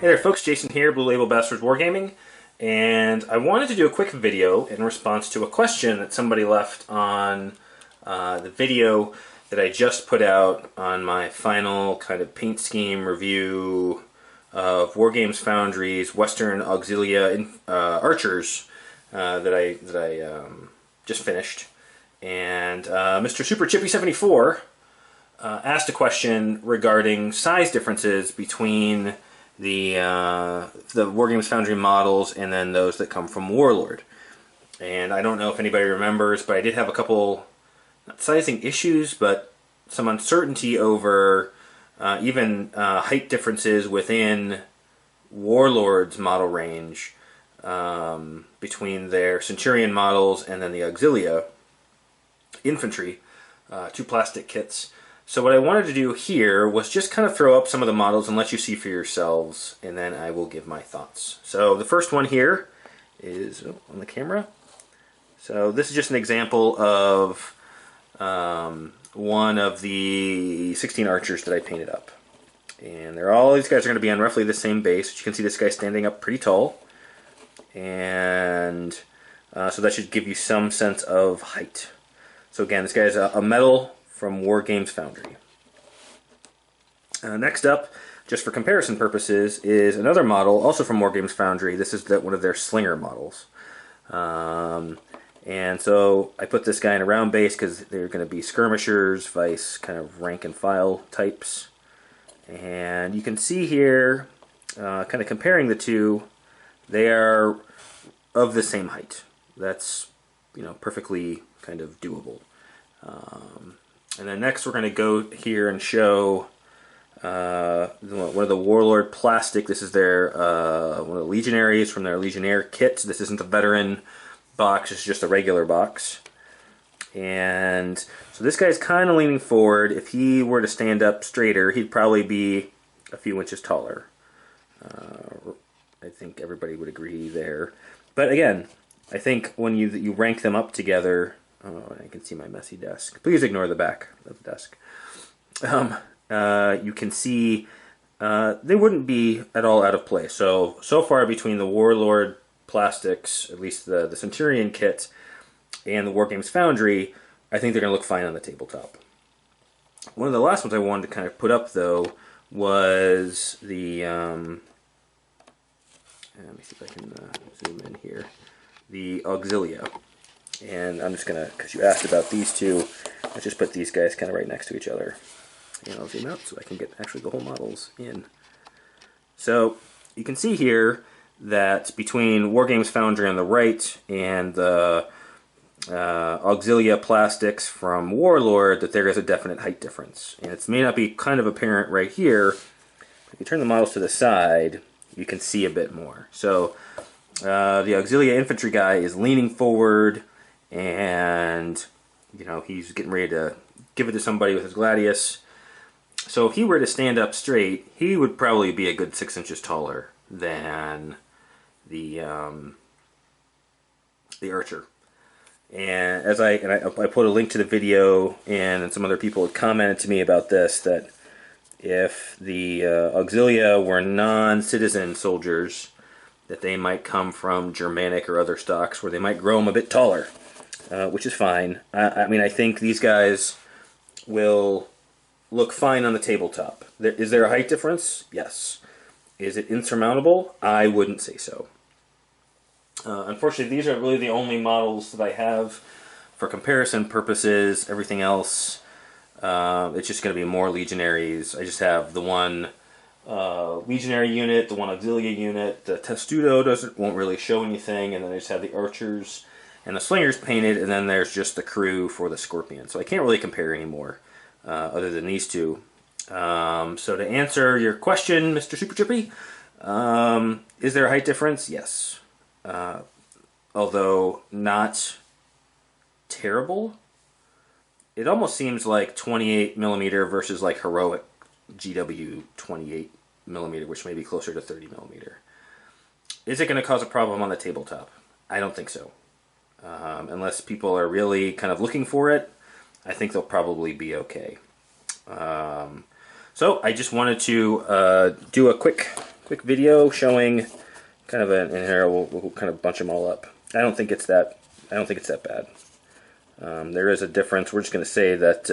Hey there folks, Jason here, Blue Label vs. Wargaming, and I wanted to do a quick video in response to a question that somebody left on the video that I just put out on my final kind of paint scheme review of Wargames Foundry's Western Auxilia Archers that I just finished. And Mr. Super Chippy 74 asked a question regarding size differences between the Wargames Foundry models and then those that come from Warlord. And I don't know if anybody remembers, but I did have a couple, not sizing issues, but some uncertainty over even height differences within Warlord's model range between their Centurion models and then the Auxilia infantry, two plastic kits. So what I wanted to do here was just kind of throw up some of the models and let you see for yourselves, and then I will give my thoughts. So the first one here is on the camera. So this is just an example of one of the 16 archers that I painted up. And all these guys are going to be on roughly the same base. You can see this guy standing up pretty tall. And so that should give you some sense of height. So again, this guy is a metal from Wargames Foundry. Next up, just for comparison purposes, is another model, also from Wargames Foundry. This is one of their Slinger models. And so I put this guy in a round base because they're going to be skirmishers, vice kind of rank and file types. And you can see here, kind of comparing the two, they are of the same height. That's, perfectly kind of doable. And then next we're going to go here and show one of the Warlord plastic. This is their one of the Legionaries from their Legionnaire kit. This isn't a veteran box, it's just a regular box. And so this guy's kind of leaning forward. If he were to stand up straighter, he'd probably be a few inches taller. I think everybody would agree there. But again, I think when you rank them up together, I can see my messy desk. Please ignore the back of the desk. You can see they wouldn't be at all out of place. So far between the Warlord plastics, at least the Centurion kit, and the Wargames Foundry, I think they're going to look fine on the tabletop. One of the last ones I wanted to kind of put up, though, was the... let me see if I can zoom in here. The Auxilia. And I'm just going to, because you asked about these two, let's just put these guys kind of right next to each other. And I'll zoom out so I can get actually the whole models in. So you can see here that between Wargames Foundry on the right and the Auxilia plastics from Warlord, that there is a definite height difference. And it may not be kind of apparent right here. If you turn the models to the side, you can see a bit more. So the Auxilia infantry guy is leaning forward, and he's getting ready to give it to somebody with his gladius. So if he were to stand up straight, he would probably be a good 6 inches taller than the archer. And I put a link to the video, and some other people had commented to me about this, that if the Auxilia were non-citizen soldiers, that they might come from Germanic or other stocks where they might grow them a bit taller, which is fine. I think these guys will look fine on the tabletop. Is there a height difference? Yes. Is it insurmountable? I wouldn't say so. Unfortunately, these are really the only models that I have for comparison purposes. Everything else, it's just going to be more Legionaries. I just have the one Legionary unit, the one Auxilia unit. The Testudo won't really show anything, and then I just have the Archers and the Slingers painted, and then there's just the crew for the Scorpion. So I can't really compare anymore other than these two. So to answer your question, Mr. Super Chippy, is there a height difference? Yes. Although not terrible. It almost seems like 28mm versus like heroic GW 28mm, which may be closer to 30mm. Is it going to cause a problem on the tabletop? I don't think so. Unless people are really kind of looking for it, I think they'll probably be okay. So I just wanted to do a quick quick video showing kind of an, and here we'll kind of bunch them all up. I don't think it's that bad. There is a difference. We're just going to say that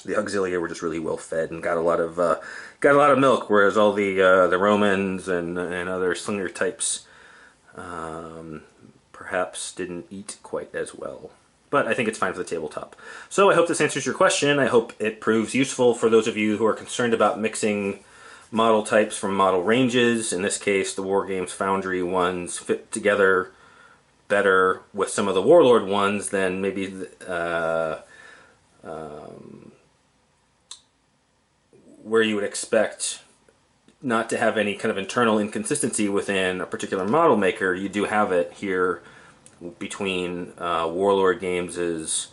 the Auxilia were just really well fed and got a lot of milk, whereas all the Romans and other slinger types perhaps didn't eat quite as well. But I think it's fine for the tabletop. So I hope this answers your question. I hope it proves useful for those of you who are concerned about mixing model types from model ranges. In this case, the Wargames Foundry ones fit together better with some of the Warlord ones than maybe where you would expect not to have any kind of internal inconsistency within a particular model maker. You do have it here between Warlord Games'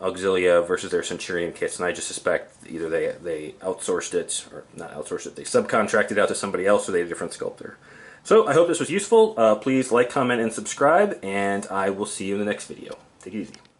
Auxilia versus their Centurion kits, and I just suspect either they outsourced it, or not outsourced it, they subcontracted out to somebody else, or they had a different sculptor. So I hope this was useful. Please like, comment, and subscribe, and I will see you in the next video. Take it easy.